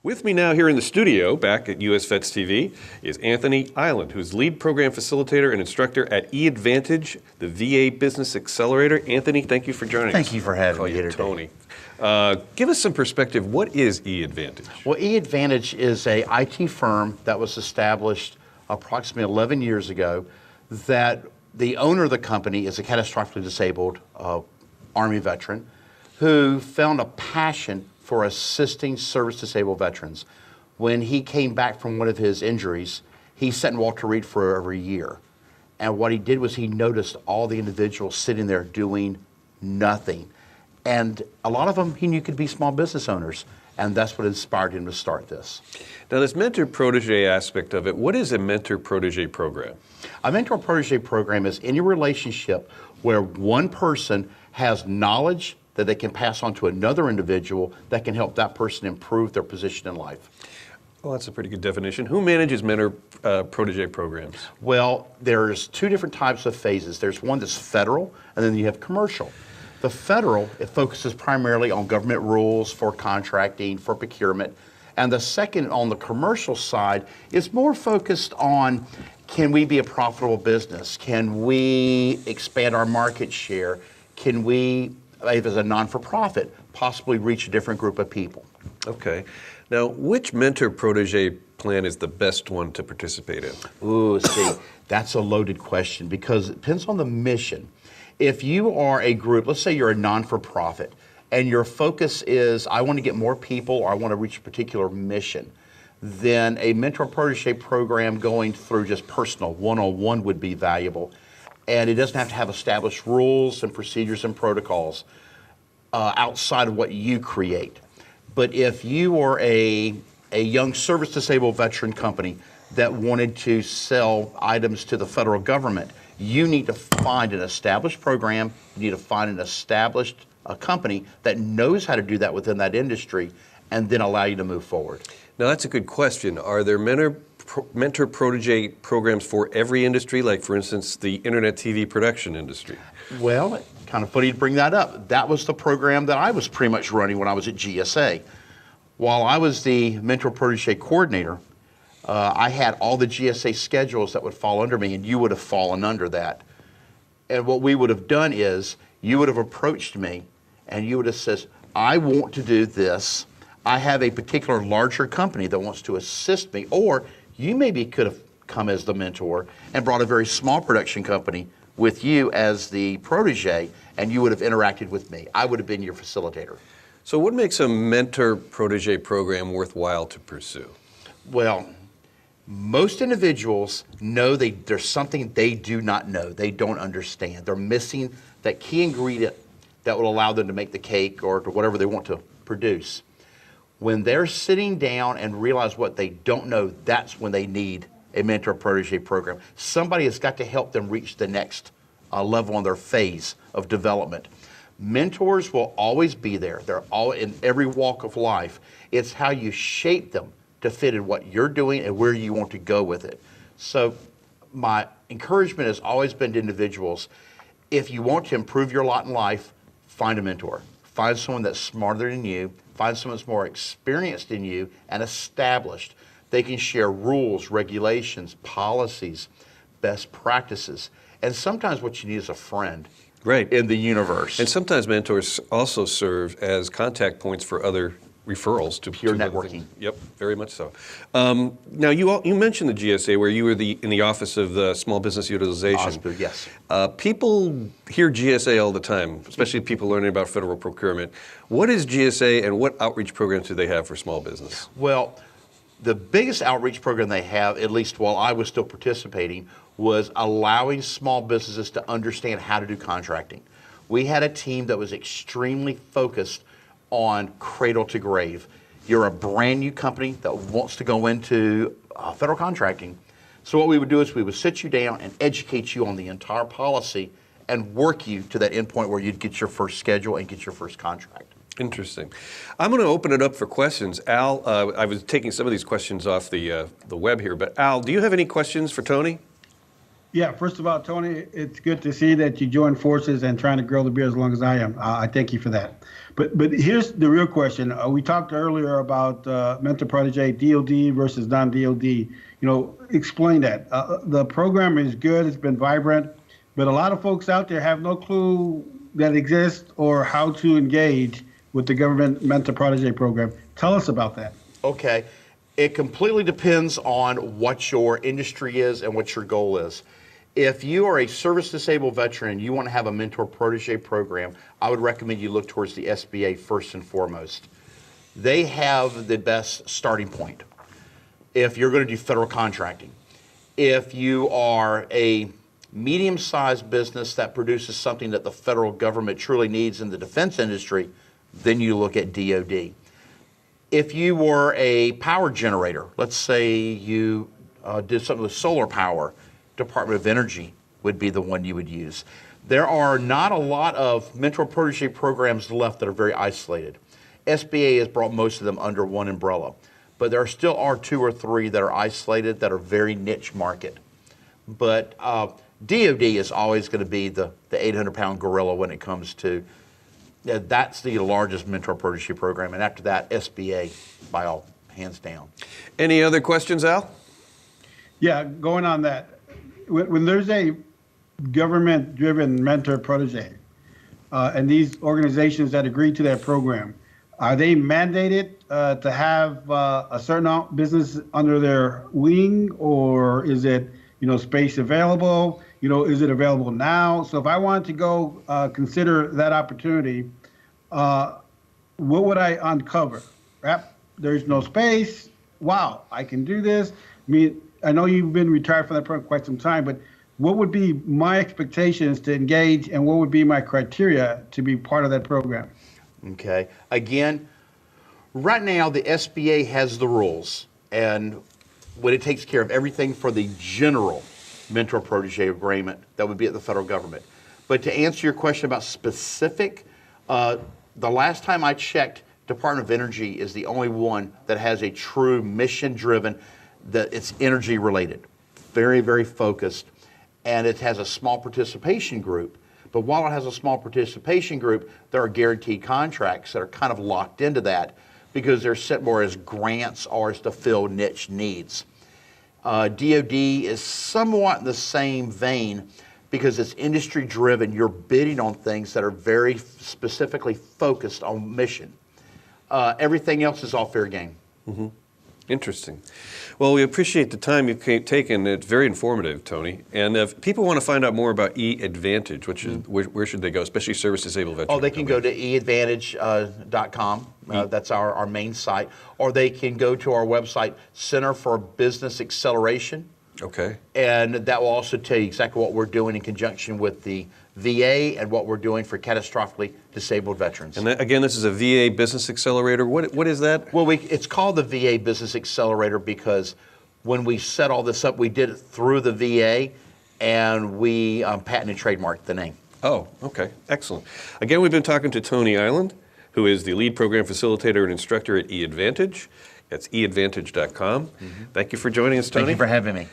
With me now here in the studio, back at US Vets TV, is Anthony Eiland, who's lead program facilitator and instructor at eAdvantage, the VA Business Accelerator. Anthony, thank you for joining us. Thank you for having me here today. Tony. Give us some perspective. What is eAdvantage? Well, eAdvantage is a IT firm that was established approximately 11 years ago. That the owner of the company is a catastrophically disabled Army veteran who found a passion for assisting service-disabled veterans. When he came back from one of his injuries, he sat in Walter Reed for over a year. And what he did was he noticed all the individuals sitting there doing nothing. And a lot of them he knew could be small business owners. And that's what inspired him to start this. Now, this mentor-protege aspect of it, what is a mentor-protege program? A mentor-protege program is any relationship where one person has knowledge that they can pass on to another individual that can help that person improve their position in life. Well, that's a pretty good definition. Who manages mentor-protege programs? Well, there's two different types of phases. There's one that's federal, and then you have commercial. The federal, it focuses primarily on government rules for contracting, for procurement. And the second, on the commercial side, is more focused on, can we be a profitable business? Can we expand our market share? Can we, if it's a non-for-profit, possibly reach a different group of people? Okay. Now, which mentor-protege plan is the best one to participate in? Ooh, see, that's a loaded question because it depends on the mission. If you are a group, let's say you're a non-for-profit, and your focus is, I want to get more people or I want to reach a particular mission, then a mentor-protege program going through just personal, one-on-one would be valuable. And it doesn't have to have established rules and procedures and protocols outside of what you create. But if you are a young service-disabled veteran company that wanted to sell items to the federal government, you need to find an established program, you need to find an established company that knows how to do that within that industry and then allow you to move forward. Now, that's a good question. Are there mentor-protege programs for every industry, like, for instance, the internet TV production industry? Well, kind of funny to bring that up. That was the program that I was pretty much running when I was at GSA. While I was the mentor-protege coordinator, I had all the GSA schedules that would fall under me, and you would have fallen under that. And what we would have done is, you would have approached me, and you would have said, I want to do this. I have a particular larger company that wants to assist me, or you maybe could have come as the mentor and brought a very small production company with you as the protege, and you would have interacted with me. I would have been your facilitator. So what makes a mentor-protege program worthwhile to pursue? Well, most individuals know there's something they do not know, they don't understand. They're missing that key ingredient that will allow them to make the cake or to whatever they want to produce. When they're sitting down and realize what they don't know, that's when they need a mentor-protege program. Somebody has got to help them reach the next level on their phase of development. Mentors will always be there. They're all in every walk of life. It's how you shape them to fit in what you're doing and where you want to go with it. So my encouragement has always been to individuals, if you want to improve your lot in life, find a mentor. Find someone that's smarter than you, find someone that's more experienced than you and established. They can share rules, regulations, policies, best practices. And sometimes what you need is a friend in the universe. And sometimes mentors also serve as contact points for other referrals to pure networking. Yep, very much so. Now, you mentioned the GSA, where you were in the Office of Small Business Utilization. OSBU, yes. People hear GSA all the time, especially people learning about federal procurement. What is GSA, and what outreach programs do they have for small business? Well, the biggest outreach program they have, at least while I was still participating, was allowing small businesses to understand how to do contracting. We had a team that was extremely focused on cradle to grave. You're a brand new company that wants to go into federal contracting. So what we would do is we would sit you down and educate you on the entire policy and work you to that end point where you'd get your first schedule and get your first contract. Interesting. I'm going to open it up for questions. Al, I was taking some of these questions off the web here, but Al, do you have any questions for Tony? Yeah, first of all, Tony, it's good to see that you joined forces and trying to grow the beer as long as I am. I thank you for that. But here's the real question. We talked earlier about mentor protege, DoD versus non-DoD. Explain that. The program is good. It's been vibrant, but a lot of folks out there have no clue that exists or how to engage with the government mentor protege program. Tell us about that. Okay. It completely depends on what your industry is and what your goal is. If you are a service-disabled veteran, you want to have a mentor protege program, I would recommend you look towards the SBA first and foremost. They have the best starting point if you're going to do federal contracting. If you are a medium-sized business that produces something that the federal government truly needs in the defense industry, then you look at DoD. If you were a power generator, let's say you did something with solar power, Department of Energy would be the one you would use. There are not a lot of mentor protege programs left that are very isolated. SBA has brought most of them under one umbrella, but there still are 2 or 3 that are isolated that are very niche market. But DoD is always going to be the 800-pound gorilla when it comes to, that's the largest mentor protege program, and after that, SBA by all hands down. Any other questions, Al? Yeah, going on that. When there's a government-driven mentor protege, and these organizations that agree to that program, are they mandated to have a certain business under their wing, or is it, space available? Is it available now? So if I wanted to go consider that opportunity, what would I uncover? There's no space. Wow, I can do this. I mean, I know you've been retired from that program quite some time, but what would be my expectations to engage, and what would be my criteria to be part of that program? Okay. Again, right now the SBA has the rules, and when it takes care of everything for the general mentor protege agreement that would be at the federal government. But to answer your question about specific, the last time I checked, Department of Energy is the only one that has a true mission-driven, that it's energy related, very, very focused, and it has a small participation group. But while it has a small participation group, there are guaranteed contracts that are kind of locked into that because they're set more as grants or as to fill niche needs. DoD is somewhat in the same vein because it's industry driven. You're bidding on things that are very specifically focused on mission. Everything else is all fair game. Mm-hmm. Interesting. Well, we appreciate the time you've taken. It's very informative, Tony. And if people want to find out more about eAdvantage, which is, where should they go, especially service-disabled veterans? Oh, they can go to eAdvantage.com. That's our main site. Or they can go to our website, Center for Business Acceleration. Okay. And that will also tell you exactly what we're doing in conjunction with the VA and what we're doing for catastrophically disabled veterans. And that, again, this is a VA Business Accelerator. What is that? Well, it's called the VA Business Accelerator because when we set all this up, we did it through the VA, and we patent and trademarked the name. Oh, okay. Excellent. Again, we've been talking to Tony Eiland, who is the lead program facilitator and instructor at eAdvantage. That's eAdvantage.com. Mm-hmm. Thank you for joining us, Tony. Thank you for having me.